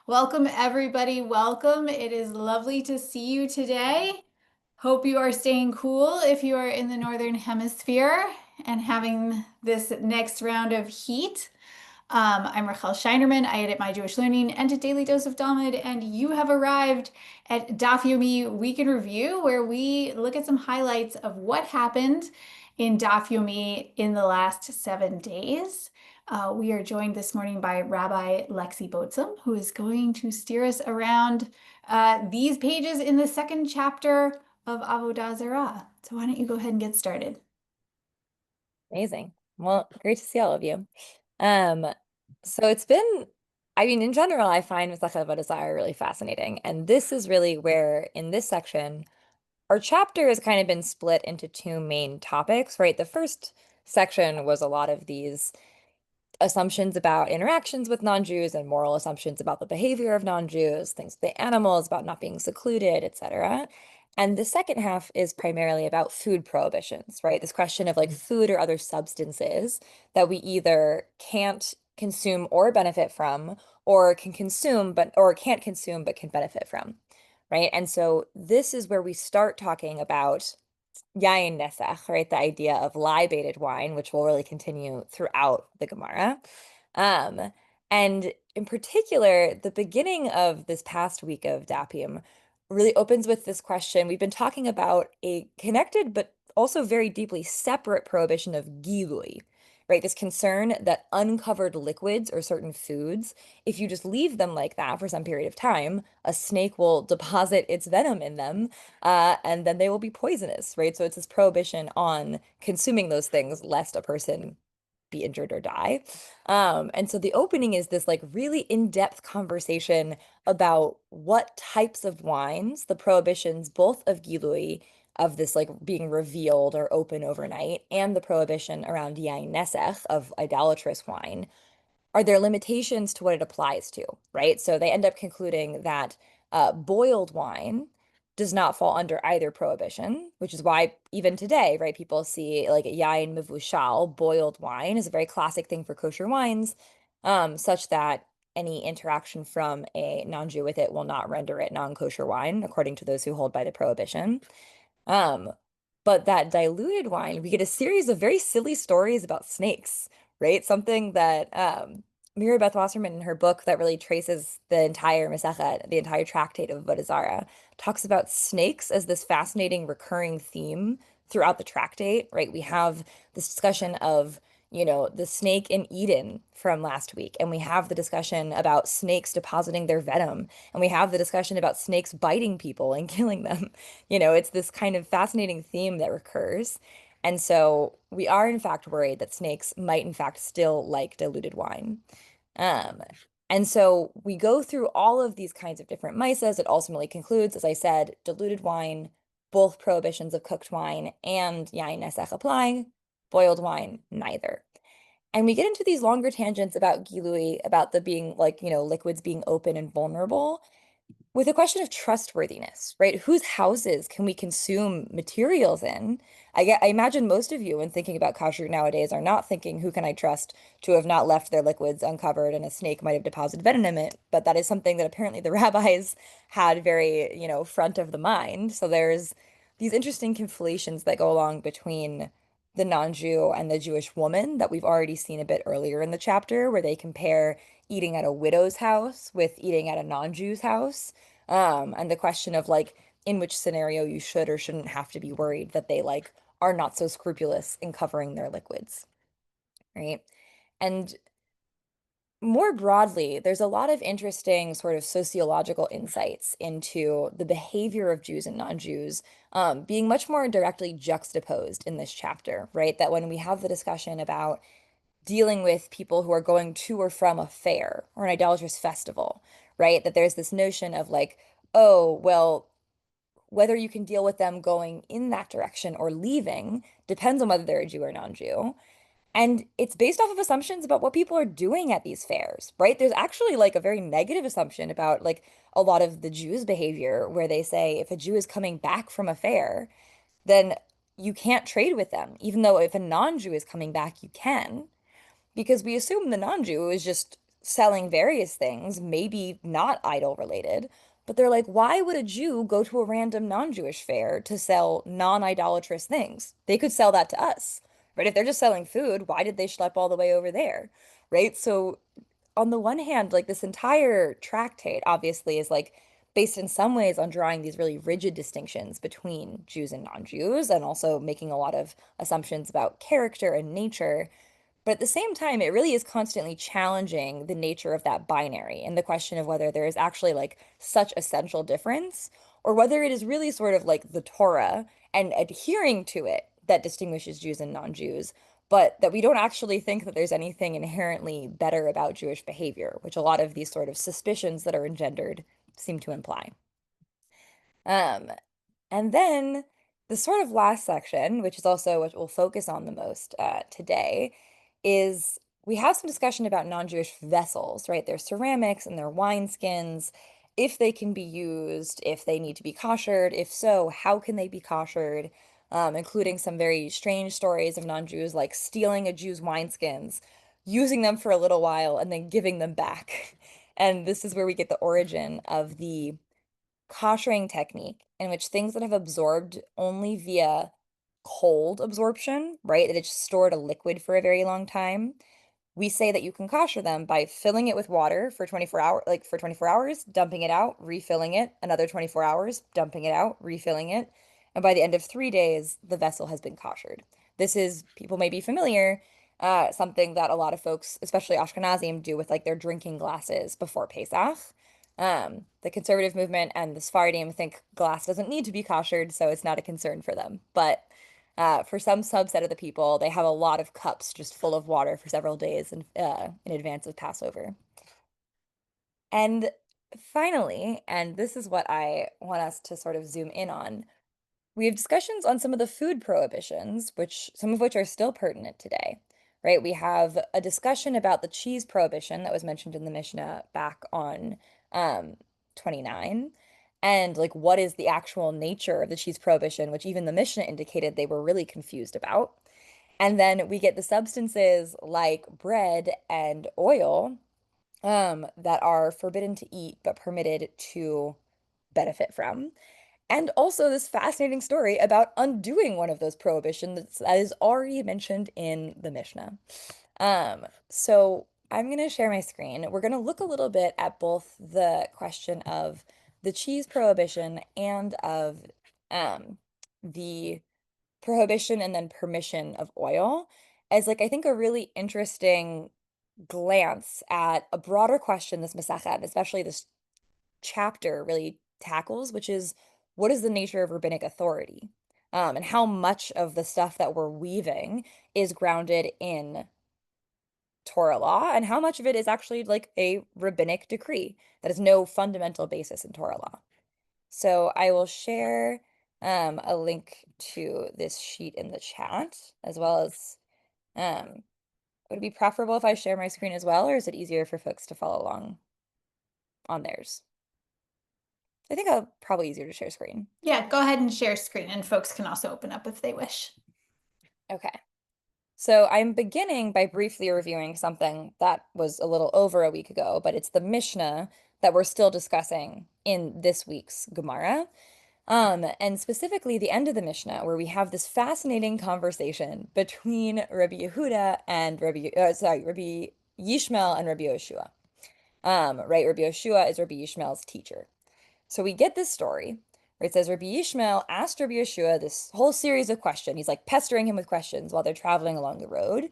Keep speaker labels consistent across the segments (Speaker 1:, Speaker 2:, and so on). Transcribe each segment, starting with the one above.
Speaker 1: Welcome, everybody. Welcome. It is lovely to see you today. Hope you are staying cool if you are in the Northern Hemisphere and having this next round of heat. I'm Rachel Scheinerman. I edit My Jewish Learning and a Daily Dose of Talmud, and you have arrived at Daf Yomi Week in Review, where we look at some highlights of what happened in Daf Yomi in the last 7 days. We are joined this morning by Rabbi Lexie Botzum, who is going to steer us around these pages in the second chapter of Avodah Zarah. So why don't you go ahead and get started?
Speaker 2: Amazing. Well, great to see all of you. Um, so it's been, in general, I find Masechet Avodah Zarah really fascinating. And this is really where, in this section, our chapter has kind of been split into two main topics, right? The first section was a lot of these assumptions about interactions with non-Jews and moral assumptions about the behavior of non-Jews, things with the animals, about not being secluded, etc. And the second half is primarily about food prohibitions, right? This question of like food or other substances that we either can't consume or benefit from, or can consume but or can't consume but can benefit from, right? And so this is where we start talking about Yain Nesach, right? The idea of libated wine, which will really continue throughout the Gemara. Um, and in particular, the beginning of this past week of Dapim really opens with this question. We've been talking about a connected but also very deeply separate prohibition of gilui, right? This concern that uncovered liquids or certain foods, if you just leave them like that for some period of time, a snake will deposit its venom in them, and then they will be poisonous, right? So it's this prohibition on consuming those things lest a person be injured or die. And so the opening is this like really in-depth conversation about what types of wines, the prohibitions, both of Gilui, of this like being revealed or open overnight, and the prohibition around Yain Nesech of idolatrous wine, are there limitations to what it applies to, right? So they end up concluding that boiled wine does not fall under either prohibition, which is why even today, right, people see like yain mevushal, boiled wine, is a very classic thing for kosher wines, such that any interaction from a non-Jew with it will not render it non-kosher wine, according to those who hold by the prohibition. Um, but that diluted wine, we get a series of very silly stories about snakes, right? Something that Miri Beth Wasserman in her book that really traces the entire Masechet, the entire tractate of Avodah Zarah, talks about snakes as this fascinating recurring theme throughout the tractate, right? We have this discussion of, the snake in Eden from last week, and we have the discussion about snakes depositing their venom, and we have the discussion about snakes biting people and killing them. It's this kind of fascinating theme that recurs. And so we are, in fact, worried that snakes might, in fact, still like diluted wine. Um, and so we go through all of these kinds of different misas. It ultimately concludes, as I said, diluted wine, both prohibitions of cooked wine and yain nesach apply, boiled wine, neither. And we get into these longer tangents about gilui, about the being like, liquids being open and vulnerable with a question of trustworthiness, right? Whose houses can we consume materials in? I imagine most of you, when thinking about kashrut nowadays, are not thinking, who can I trust to have not left their liquids uncovered and a snake might have deposited venom in it? But that is something that apparently the rabbis had very, front of the mind. So there's these interesting conflations that go along between the non-Jew and the Jewish woman that we've already seen a bit earlier in the chapter, where they compare eating at a widow's house with eating at a non-Jew's house. And the question of like in which scenario you should or shouldn't have to be worried that they like are not so scrupulous in covering their liquids, right? And more broadly, there's a lot of interesting sort of sociological insights into the behavior of Jews and non-Jews, being much more directly juxtaposed in this chapter, right? That when we have the discussion about dealing with people who are going to or from a fair or an idolatrous festival, right? That there's this notion of like, oh, well, whether you can deal with them going in that direction or leaving depends on whether they're a Jew or non-Jew. And it's based off of assumptions about what people are doing at these fairs, right? There's actually like a very negative assumption about like a lot of the Jews' behavior where they say if a Jew is coming back from a fair, then you can't trade with them, even though if a non-Jew is coming back, you can, because we assume the non-Jew is just selling various things, maybe not idol related, but they're like, why would a Jew go to a random non-Jewish fair to sell non-idolatrous things? They could sell that to us, right? If they're just selling food, why did they schlep all the way over there, right? So on the one hand, like this entire tractate obviously is like based in some ways on drawing these really rigid distinctions between Jews and non-Jews and also making a lot of assumptions about character and nature. But at the same time, it really is constantly challenging the nature of that binary and the question of whether there is actually like such essential difference or whether it is really sort of like the Torah and adhering to it that distinguishes Jews and non-Jews, but that we don't actually think that there's anything inherently better about Jewish behavior, which a lot of these sort of suspicions that are engendered seem to imply. Um, and then the sort of last section, which is also what we'll focus on the most today, is we have some discussion about non-Jewish vessels, right? Their ceramics and their wineskins, if they can be used, if they need to be koshered, if so, how can they be koshered, including some very strange stories of non-Jews like stealing a Jew's wineskins, using them for a little while, and then giving them back. And this is where we get the origin of the koshering technique in which things that have absorbed only via cold absorption, right? That it's stored a liquid for a very long time, we say that you can kosher them by filling it with water for 24 hours, like for 24 hours, dumping it out, refilling it, another 24 hours, dumping it out, refilling it. And by the end of 3 days, the vessel has been koshered. This is, people may be familiar, something that a lot of folks, especially Ashkenazim, do with like their drinking glasses before Pesach. The conservative movement and the Sephardim think glass doesn't need to be koshered, so it's not a concern for them. But for some subset of the people, they have a lot of cups just full of water for several days in advance of Passover. And finally, and this is what I want us to sort of zoom in on, we have discussions on some of the food prohibitions, which some of which are still pertinent today, right? We have a discussion about the cheese prohibition that was mentioned in the Mishnah back on um, 29, and like what is the actual nature of the cheese prohibition, which even the Mishnah indicated they were really confused about. And then we get the substances like bread and oil that are forbidden to eat but permitted to benefit from. And also this fascinating story about undoing one of those prohibitions that is already mentioned in the Mishnah. So I'm going to share my screen. We're going to look a little bit at both the question of the cheese prohibition and of um, the prohibition and then permission of oil as like I think a really interesting glance at a broader question this Masachet, especially this chapter really tackles, which is what is the nature of rabbinic authority? And how much of the stuff that we're weaving is grounded in Torah law, and how much of it is actually like a rabbinic decree that has no fundamental basis in Torah law. So I will share a link to this sheet in the chat, as well as would it be preferable if I share my screen as well, or is it easier for folks to follow along on theirs? I think I'll probably easier to share screen.
Speaker 1: Yeah, go ahead and share screen, and folks can also open up if they wish.
Speaker 2: Okay. So I'm beginning by briefly reviewing something that was a little over a week ago, but it's the Mishnah that we're still discussing in this week's Gemara. And specifically the end of the Mishnah, where we have this fascinating conversation between Rabbi Yehuda and Rabbi Yishmael and Rabbi Yoshua. Right, Rabbi Yoshua is Rabbi Yishmael's teacher. So we get this story where it says Rabbi Yishmael asked Rabbi Yeshua this whole series of questions. He's like pestering him with questions while they're traveling along the road.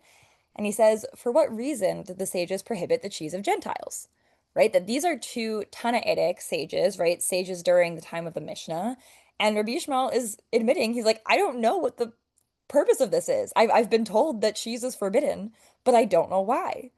Speaker 2: And he says, for what reason did the sages prohibit the cheese of Gentiles? Right? That these are two Tannaitic sages, right? Sages during the time of the Mishnah. And Rabbi Yishmael is admitting, he's like, I don't know what the purpose of this is. I've been told that cheese is forbidden, but I don't know why.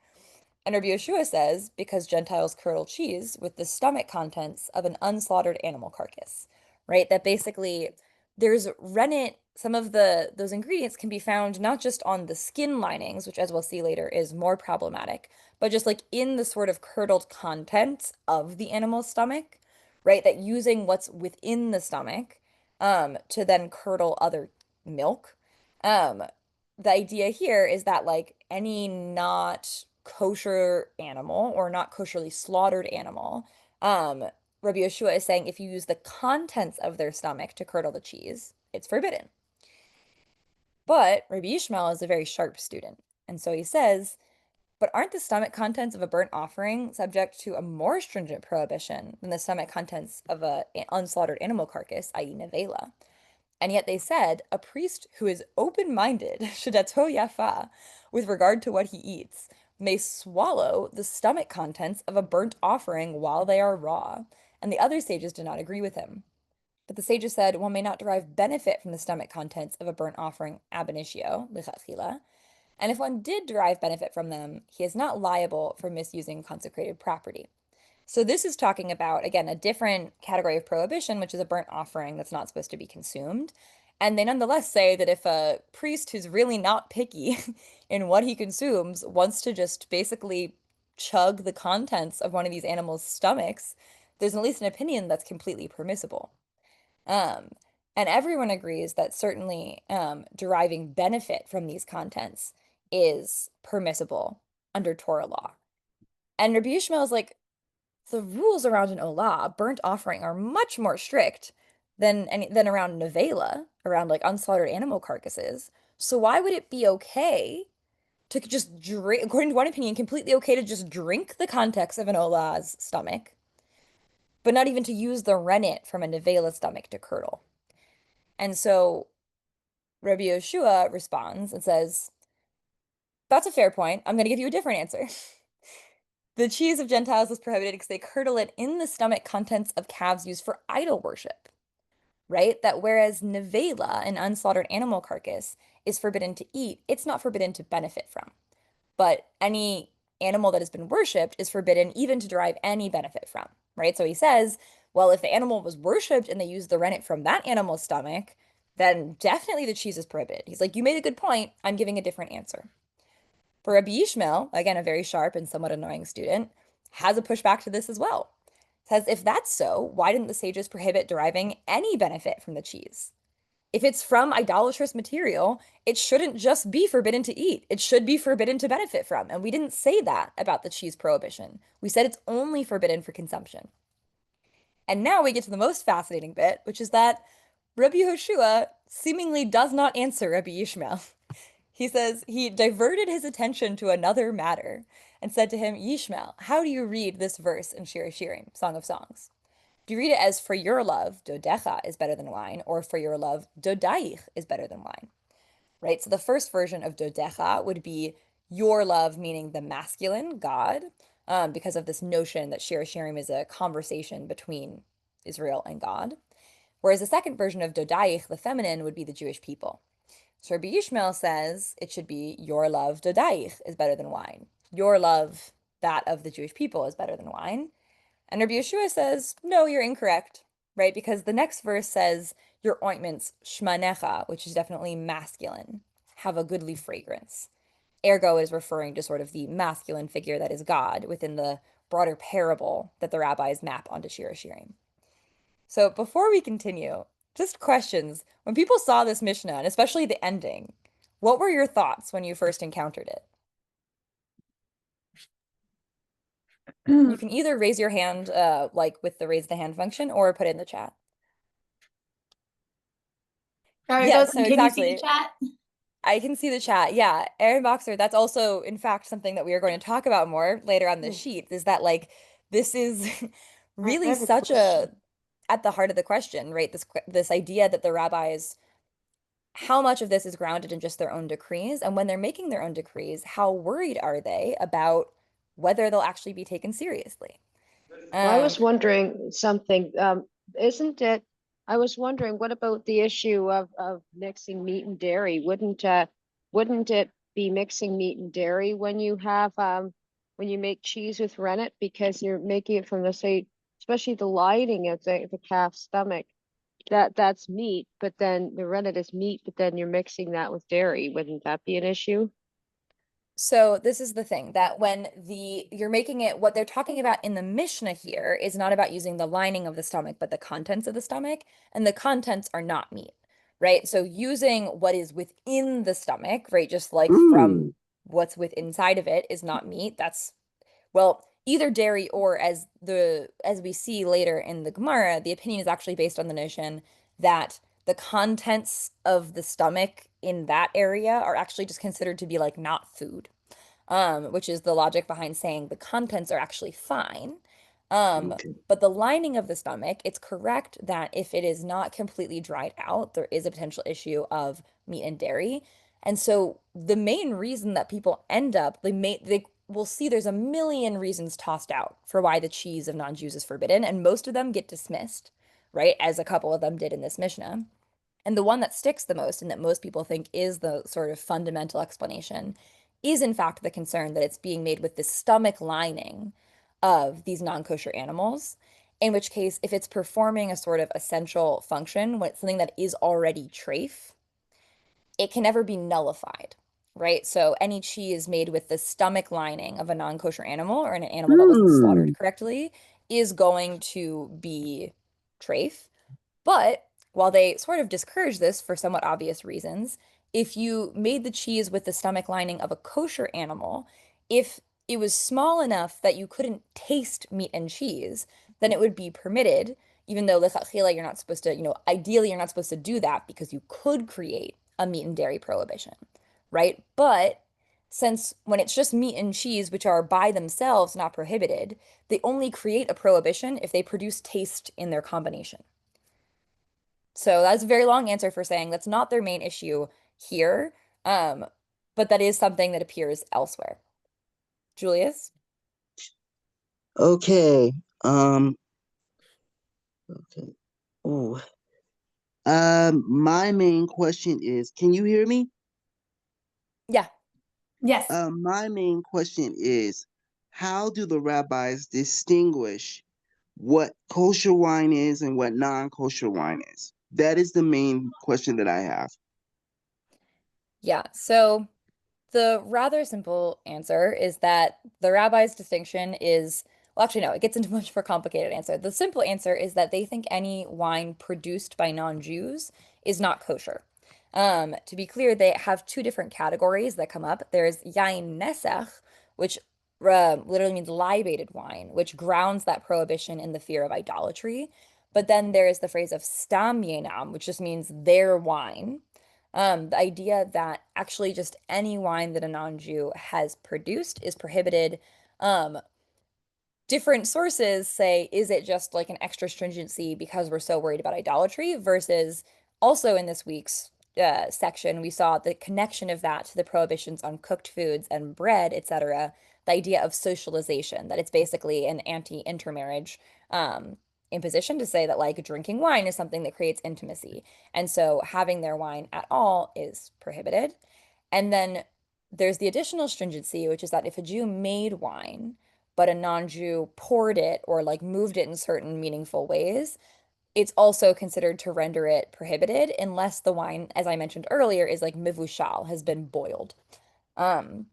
Speaker 2: And Rabbi Yeshua says, because Gentiles curdle cheese with the stomach contents of an unslaughtered animal carcass, right? That basically there's rennet, some of those ingredients can be found not just on the skin linings, which as we'll see later is more problematic, but just like in the sort of curdled contents of the animal's stomach, right? That using what's within the stomach to then curdle other milk. Um, the idea here is that like any not kosher animal or not kosherly slaughtered animal, um, Rabbi Yeshua is saying if you use the contents of their stomach to curdle the cheese, it's forbidden. But Rabbi Ishmael is a very sharp student. And so he says, but aren't the stomach contents of a burnt offering subject to a more stringent prohibition than the stomach contents of a unslaughtered animal carcass, i.e. nevela? And yet they said a priest who is open-minded, shedato yafa, with regard to what he eats, may swallow the stomach contents of a burnt offering while they are raw. And the other sages did not agree with him. But the sages said one may not derive benefit from the stomach contents of a burnt offering ab initio, lichatchila, and if one did derive benefit from them, he is not liable for misusing consecrated property. So this is talking about, again, a different category of prohibition, which is a burnt offering that's not supposed to be consumed. And they nonetheless say that if a priest who's really not picky in what he consumes wants to just basically chug the contents of one of these animals' stomachs, there's at least an opinion that's completely permissible. Um, and everyone agrees that certainly deriving benefit from these contents is permissible under Torah law. And Rabbi Ishmael is like, the rules around an olah, burnt offering, are much more strict than around nevela, around like unslaughtered animal carcasses. So why would it be okay to just drink, according to one opinion, completely okay to just drink the contents of an olah's stomach, but not even to use the rennet from a nevela stomach to curdle? And so Rabbi Yeshua responds and says, that's a fair point. I'm going to give you a different answer. The cheese of Gentiles is prohibited because they curdle it in the stomach contents of calves used for idol worship, right? That whereas nevela, an unslaughtered animal carcass, is forbidden to eat, it's not forbidden to benefit from. But any animal that has been worshipped is forbidden even to derive any benefit from, right? So he says, well, if the animal was worshipped and they used the rennet from that animal's stomach, then definitely the cheese is prohibited. He's like, you made a good point. I'm giving a different answer. For Rabbi Yishmael, again, a very sharp and somewhat annoying student, has a pushback to this as well. Says, if that's so, why didn't the sages prohibit deriving any benefit from the cheese? If it's from idolatrous material, it shouldn't just be forbidden to eat. It should be forbidden to benefit from. And we didn't say that about the cheese prohibition. We said it's only forbidden for consumption. And now we get to the most fascinating bit, which is that Rabbi Yehoshua seemingly does not answer Rabbi Yishmael. He says he diverted his attention to another matter and said to him, Yishmael, how do you read this verse in Shir Shirim, Song of Songs? Do you read it as for your love, dodecha is better than wine, or for your love, dodaich is better than wine? Right? So the first version of dodecha would be your love, meaning the masculine, God, because of this notion that Shir Shirim is a conversation between Israel and God. Whereas the second version of dodaich, the feminine, would be the Jewish people. So Rabbi Yishmael says it should be your love, dodaich, is better than wine. Your love, that of the Jewish people, is better than wine. And Rabbi Yeshua says, no, you're incorrect, right? Because the next verse says, your ointments, shmanecha, which is definitely masculine, have a goodly fragrance. Ergo is referring to sort of the masculine figure that is God within the broader parable that the rabbis map onto Shir Shirim. So before we continue, just questions. When people saw this Mishnah, and especially the ending, what were your thoughts when you first encountered it? You can either raise your hand, like with the raise the hand function, or put it in the chat.
Speaker 1: Sorry,
Speaker 2: Yeah,
Speaker 1: Bosun,
Speaker 2: so
Speaker 1: can you see the
Speaker 2: exactly.
Speaker 1: chat?
Speaker 2: I can see the chat. Yeah, Aaron Boxer, that's also, in fact, something that we are going to talk about more later on this
Speaker 3: Hmm.
Speaker 2: sheet, is that like this is
Speaker 3: I
Speaker 2: really
Speaker 3: have a
Speaker 2: such a
Speaker 3: question.
Speaker 2: at the heart of the question, right? This idea that the rabbis, how much of this is grounded in just their own decrees, and when they're making their own decrees, how worried are they about whether they'll actually be taken seriously?
Speaker 3: Well, I
Speaker 2: Um,
Speaker 3: was wondering something. Isn't it? I was wondering, what about the issue of mixing meat and dairy? Wouldn't it be mixing meat and dairy when you have when you make cheese with rennet, because you're making it from the, say, especially the lining of the calf's stomach, that's meat, but then the rennet is meat, but then you're mixing that with dairy. Wouldn't that be an issue?
Speaker 2: So this is the thing that when you're making it, what they're talking about in the Mishnah here is not about using the lining of the stomach, but the contents of the stomach, and the contents are not meat, right? So using what is within the stomach, right? Just like from what's with inside of it is not meat. That's, well, either dairy or as we see later in the Gemara, the opinion is actually based on the notion that the contents of the stomach in that area are actually just considered to be like not food, which is the logic behind saying the contents are actually fine.
Speaker 4: Okay.
Speaker 2: But the lining of the stomach, it's correct that if it is not completely dried out, there is a potential issue of meat and dairy. And so the main reason that people end up, they will see there's a million reasons tossed out for why the cheese of non-Jews is forbidden, and most of them get dismissed, right? As a couple of them did in this Mishnah. And the one that sticks the most and that most people think is the sort of fundamental explanation is, in fact, the concern that it's being made with the stomach lining of these non-kosher animals. In which case, if it's performing a sort of essential function, when it's something that is already treif, it can never be nullified, right? So any cheese made with the stomach lining of a non-kosher animal or an animal that wasn't
Speaker 4: Hmm.
Speaker 2: slaughtered correctly is going to be treif. But while they sort of discourage this for somewhat obvious reasons, if you made the cheese with the stomach lining of a kosher animal, if it was small enough that you couldn't taste meat and cheese, then it would be permitted, even though lechatchila you're not supposed to, ideally you're not supposed to do that because you could create a meat and dairy prohibition, right? But since when it's just meat and cheese, which are by themselves not prohibited, they only create a prohibition if they produce taste in their combination. So that's a very long answer for saying that's not their main issue here, um, but that is something that appears elsewhere. Julius?
Speaker 4: Okay. Okay. Oh. My main question is, can you hear me?
Speaker 2: Yeah.
Speaker 1: Yes.
Speaker 4: My main question is, how do the rabbis distinguish what kosher wine is and what non-kosher wine is? That is the main question that I have.
Speaker 2: Yeah. So the rather simple answer is that the rabbi's distinction is, well, actually, no, it gets into a much more complicated answer. The simple answer is that they think any wine produced by non-Jews is not kosher. To be clear, they have two different categories that come up. There's yain nesach, which literally means libated wine, which grounds that prohibition in the fear of idolatry. But then there is the phrase of stam yenam, which just means their wine. The idea that actually just any wine that a non-Jew has produced is prohibited. Um, Different sources say, is it just like an extra stringency because we're so worried about idolatry? Versus also in this week's section, we saw the connection of that to the prohibitions on cooked foods and bread, etc. The idea of socialization, that it's basically an anti-intermarriage imposition to say that like drinking wine is something that creates intimacy. And so having their wine at all is prohibited. And then there's the additional stringency, which is that if a Jew made wine, but a non-Jew poured it or like moved it in certain meaningful ways, it's also considered to render it prohibited unless the wine, as I mentioned earlier, is like mivushal, has been boiled. Um,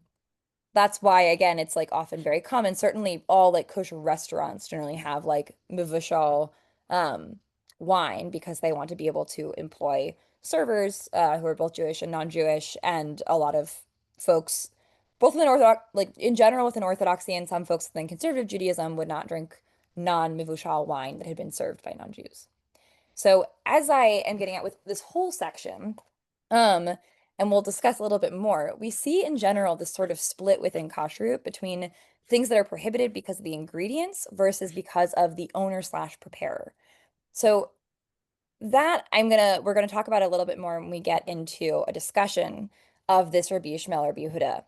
Speaker 2: that's why, again, it's like often very common. Certainly, all like kosher restaurants generally have like mivushal um, wine because they want to be able to employ servers who are both Jewish and non-Jewish, and a lot of folks, both within Orthodox, like in general within Orthodoxy, and some folks within conservative Judaism would not drink non-mivushal wine that had been served by non-Jews. So, as I am getting at with this whole section, um, and we'll discuss a little bit more, we see in general this sort of split within kashrut between things that are prohibited because of the ingredients versus because of the owner slash preparer. So that we're gonna talk about a little bit more when we get into a discussion of this Rabbi Yishmael Rabbi Yehuda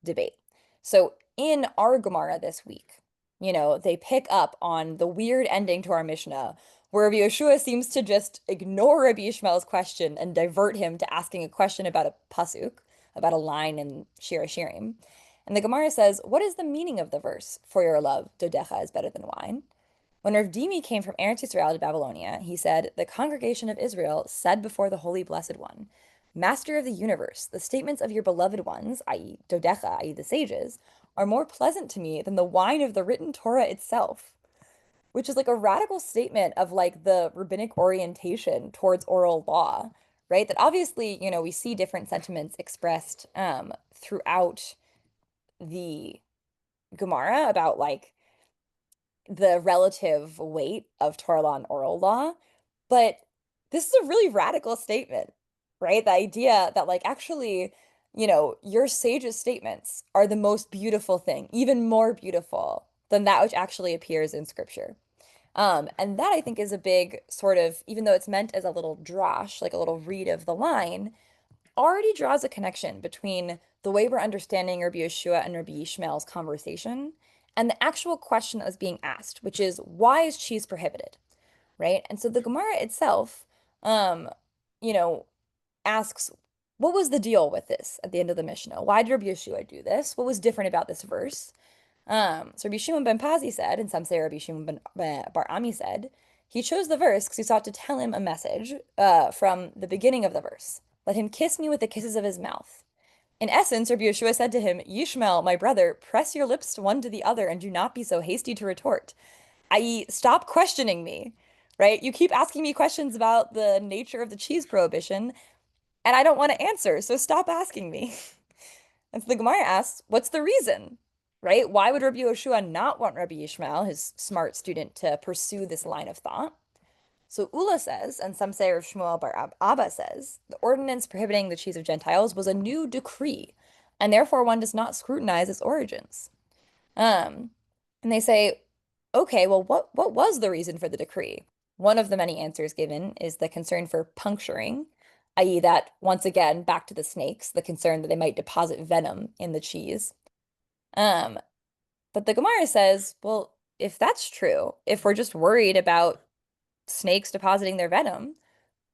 Speaker 2: debate. So in our Gemara this week, they pick up on the weird ending to our Mishnah, where Rabbi Yeshua seems to just ignore Rabbi Yishmael's question and divert him to asking a question about a pasuk, about a line in Shir Hashirim. And the Gemara says, "What is the meaning of the verse? For your love, dodecha is better than wine." When Rav Dimi came from Eretz Yisrael to Babylonia, he said, "The congregation of Israel said before the Holy Blessed One, Master of the universe, the statements of your beloved ones, i.e., Dodecha, i.e., the sages, are more pleasant to me than the wine of the written Torah itself," which is like a radical statement of like the rabbinic orientation towards oral law, right? That obviously, we see different sentiments expressed throughout the Gemara about like the relative weight of Torah law and oral law, but this is a really radical statement, right? The idea that like actually, your sage's statements are the most beautiful thing, even more beautiful than that which actually appears in scripture. And that I think is a big sort of, even though it's meant as a little drash, like a little read of the line, already draws a connection between the way we're understanding Rabbi Yeshua and Rabbi Yishmael's conversation and the actual question that was being asked, which is, why is cheese prohibited? Right? And so the Gemara itself, um, you know, asks, what was the deal with this at the end of the Mishnah? Why did Rabbi Yeshua do this? What was different about this verse? So Rabbi Shimon ben Pazi said, and some say Rabbi Shimon ben Bar Ami said, he chose the verse because he sought to tell him a message from the beginning of the verse. Let him kiss me with the kisses of his mouth. In essence, Rabbi Yeshua said to him, Yishmael, my brother, press your lips one to the other and do not be so hasty to retort, i.e., stop questioning me, right? You keep asking me questions about the nature of the cheese prohibition, and I don't want to answer, so stop asking me. And so the Gemara asks, what's the reason? Right? Why would Rabbi Yoshua not want Rabbi Yishmael, his smart student, to pursue this line of thought? So Ula says, and some say Rav Shmuel bar Abba says, the ordinance prohibiting the cheese of Gentiles was a new decree, and therefore one does not scrutinize its origins. And they say, okay, well, what was the reason for the decree? One of the many answers given is the concern for puncturing, i.e., that once again, back to the snakes, the concern that they might deposit venom in the cheese. But the Gemara says, well, if that's true, if we're just worried about snakes depositing their venom,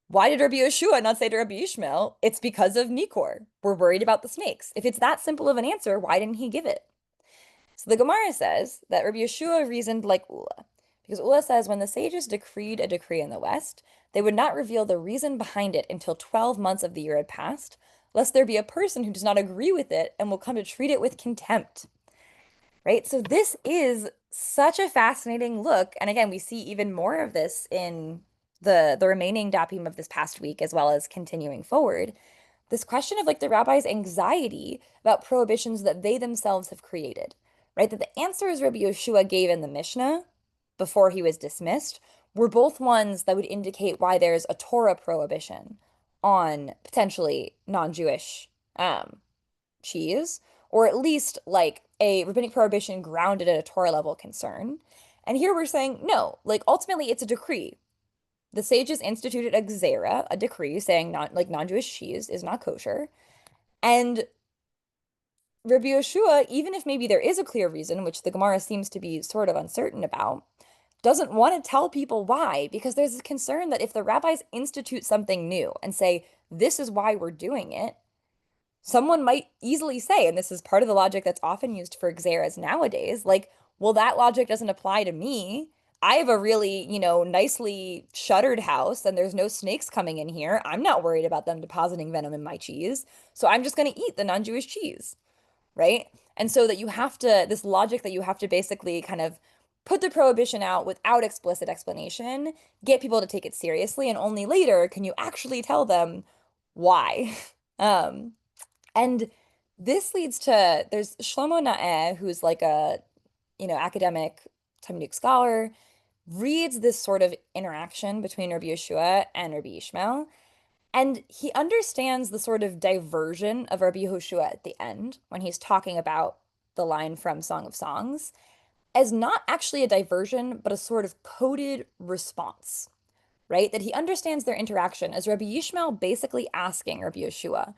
Speaker 2: why did Rabbi Yeshua not say to Rabbi Ishmael, it's because of Nikor. We're worried about the snakes. If it's that simple of an answer, why didn't he give it? So the Gemara says that Rabbi Yeshua reasoned like Ula, because Ula says when the sages decreed a decree in the West, they would not reveal the reason behind it until 12 months of the year had passed, lest there be a person who does not agree with it and will come to treat it with contempt. Right? So this is such a fascinating look. And again, we see even more of this in the remaining dapim of this past week, as well as continuing forward. This question of like the rabbi's anxiety about prohibitions that they themselves have created, right? That the answers Rabbi Yeshua gave in the Mishnah before he was dismissed were both ones that would indicate why there's a Torah prohibition on potentially non-Jewish cheese, or at least like a rabbinic prohibition grounded at a Torah level concern. And here we're saying, no, like ultimately it's a decree. The sages instituted a Zarah, a decree saying non-Jewish cheese is not kosher. And Rabbi Yeshua, even if maybe there is a clear reason, which the Gemara seems to be sort of uncertain about, doesn't want to tell people why, because there's a concern that if the rabbis institute something new and say, this is why we're doing it, someone might easily say, and this is part of the logic that's often used for Xeras nowadays, like, well, that logic doesn't apply to me. I have a really, nicely shuttered house and there's no snakes coming in here. I'm not worried about them depositing venom in my cheese. So I'm just going to eat the non-Jewish cheese, right? And so that you have to, this logic that you have to basically kind of put the prohibition out without explicit explanation, get people to take it seriously, and only later can you actually tell them why. And this leads to, there's Shlomo Naeh, who's like a, academic Talmudic scholar, reads this sort of interaction between Rabbi Yeshua and Rabbi Ishmael, and he understands the sort of diversion of Rabbi Yehoshua at the end when he's talking about the line from Song of Songs as not actually a diversion, but a sort of coded response, right? That he understands their interaction as Rabbi Ishmael basically asking Rabbi Yeshua,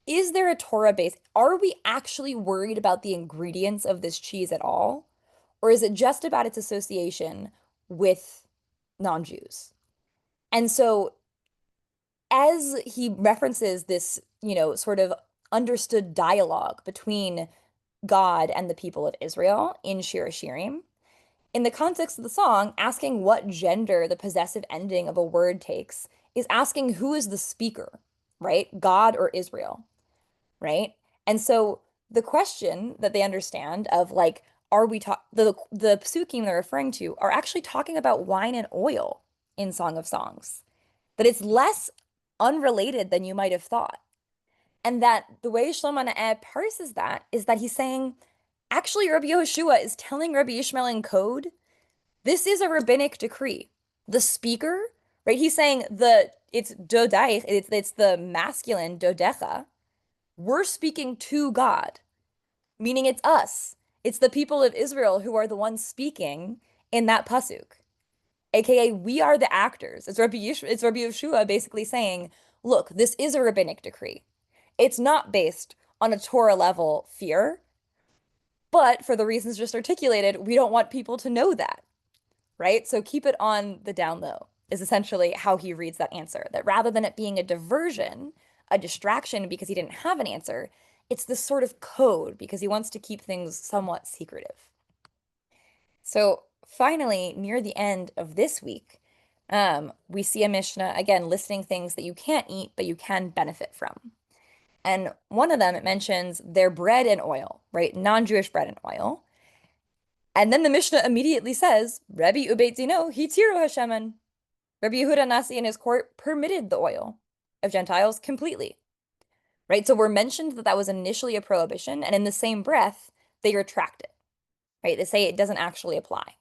Speaker 2: is there a Torah base? Are we actually worried about the ingredients of this cheese at all? Or is it just about its association with non-Jews? And so as he references this, sort of understood dialogue between God and the people of Israel in Shir Hashirim, in the context of the song, asking what gender the possessive ending of a word takes is asking who is the speaker, right? God or Israel, right? And so the question that they understand of like, are we the psukim they're referring to are actually talking about wine and oil in Song of Songs, that it's less unrelated than you might have thought. And that the way Shlomo Naeh parses that is that he's saying, actually, Rabbi Yehoshua is telling Rabbi Ishmael in code, this is a rabbinic decree. The speaker, right? He's saying it's dodaich, it's the masculine dodecha. We're speaking to God, meaning it's us. It's the people of Israel who are the ones speaking in that pasuk. AKA, we are the actors. It's Rabbi Yeshua basically saying, look, this is a rabbinic decree. It's not based on a Torah level fear, but for the reasons just articulated, we don't want people to know that, right? So keep it on the down low is essentially how he reads that answer. That rather than it being a diversion, a distraction because he didn't have an answer, it's this sort of code because he wants to keep things somewhat secretive. So finally, near the end of this week, we see a Mishnah, again, listing things that you can't eat, but you can benefit from. And one of them, it mentions their bread and oil, right? Non-Jewish bread and oil. And then the Mishnah immediately says, Rebbe Ubeit Zino, Hitiru Hashemen. Rabbi Yehuda Nasi in his court permitted the oil of Gentiles completely, right? So we're mentioned that that was initially a prohibition, and in the same breath, they retract it, right? They say it doesn't actually apply.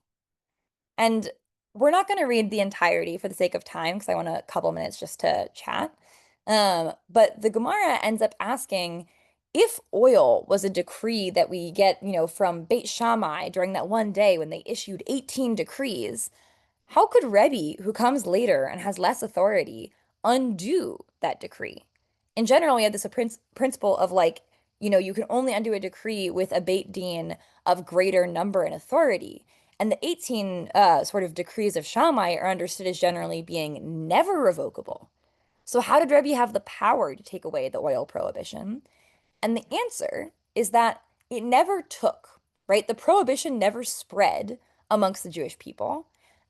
Speaker 2: And we're not going to read the entirety for the sake of time because I want a couple minutes just to chat. But the Gemara ends up asking if oil was a decree that we get, from Beit Shammai during that one day when they issued 18 decrees, how could Rebbe, who comes later and has less authority, undo that decree? In general, we have this principle of you can only undo a decree with a Beit Din of greater number and authority. And the 18 sort of decrees of Shammai are understood as generally being never revocable. So how did Rebbe have the power to take away the oil prohibition? And the answer is that it never took, right? The prohibition never spread amongst the Jewish people.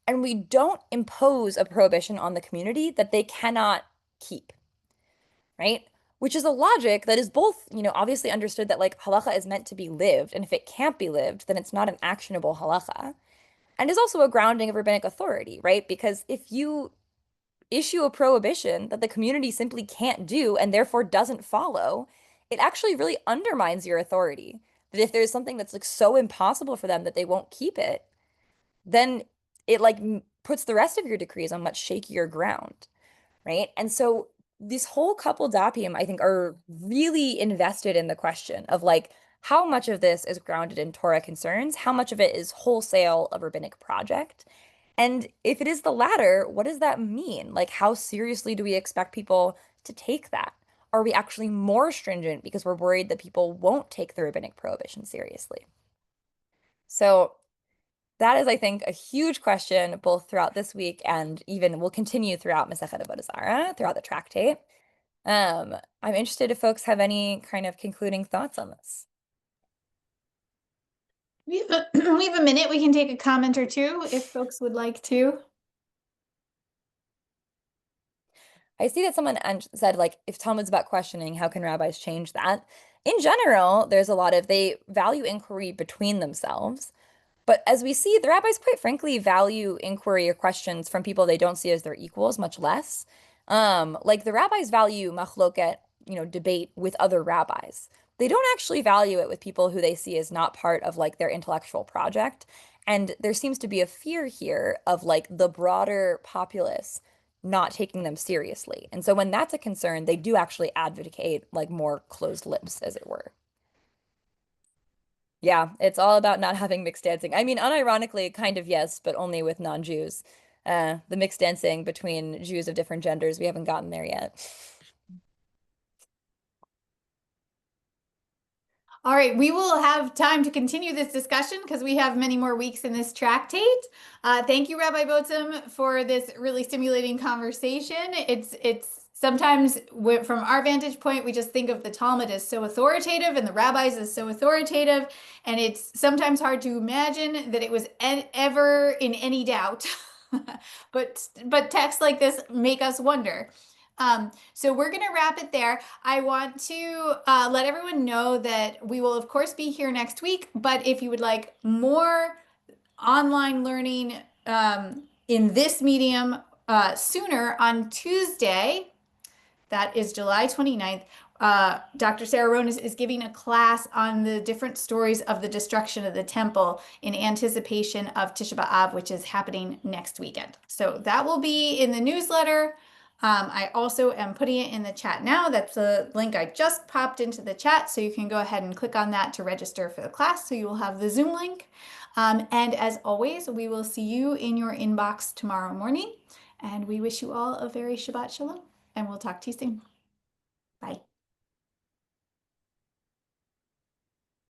Speaker 2: And we don't impose a prohibition on the community that they cannot keep, right? Which is a logic that is both, obviously understood that like halacha is meant to be lived. And if it can't be lived, then it's not an actionable halacha. And is also a grounding of rabbinic authority, right? Because if you issue a prohibition that the community simply can't do and therefore doesn't follow, it actually really undermines your authority. That if there's something that's like so impossible for them that they won't keep it, then it puts the rest of your decrees on much shakier ground, right? And so these whole couple dapim, I think, are really invested in the question of how much of this is grounded in Torah concerns, how much of it is wholesale a rabbinic project. And if it is the latter, what does that mean? How seriously do we expect people to take that? Are we actually more stringent because we're worried that people won't take the rabbinic prohibition seriously? So that is, I think, a huge question both throughout this week and even will continue throughout Masechet Avodah Zarah, throughout the tractate. I'm interested if folks have any kind of concluding thoughts on this.
Speaker 1: We have a minute. We can take a comment or two if folks would like to.
Speaker 2: I see that someone said, if Talmud's about questioning, how can rabbis change that? In general, there's a lot of, they value inquiry between themselves. But as we see, the rabbis, quite frankly, value inquiry or questions from people they don't see as their equals much less. The rabbis value machloket, debate with other rabbis. They don't actually value it with people who they see as not part of their intellectual project. And there seems to be a fear here of the broader populace not taking them seriously. And so when that's a concern, they do actually advocate more closed lips, as it were. Yeah, it's all about not having mixed dancing. I mean, unironically, kind of yes, but only with non-Jews. The mixed dancing between Jews of different genders, we haven't gotten there yet.
Speaker 1: All right, we will have time to continue this discussion because we have many more weeks in this tractate. Thank you, Rabbi Botzum, for this really stimulating conversation. It's sometimes from our vantage point, we just think of the Talmud as so authoritative and the rabbis as so authoritative, and it's sometimes hard to imagine that it was ever in any doubt. But texts like this make us wonder. So we're going to wrap it there. I want to let everyone know that we will, of course, be here next week. But if you would like more online learning in this medium sooner, on Tuesday, that is July 29th, Dr. Sarah Ronas is giving a class on the different stories of the destruction of the temple in anticipation of Tisha B'Av, which is happening next weekend. So that will be in the newsletter. I also am putting it in the chat now. That's the link I just popped into the chat. So you can go ahead and click on that to register for the class. So you will have the Zoom link. And as always, we will see you in your inbox tomorrow morning. And we wish you all a very Shabbat Shalom. And we'll talk to you soon. Bye.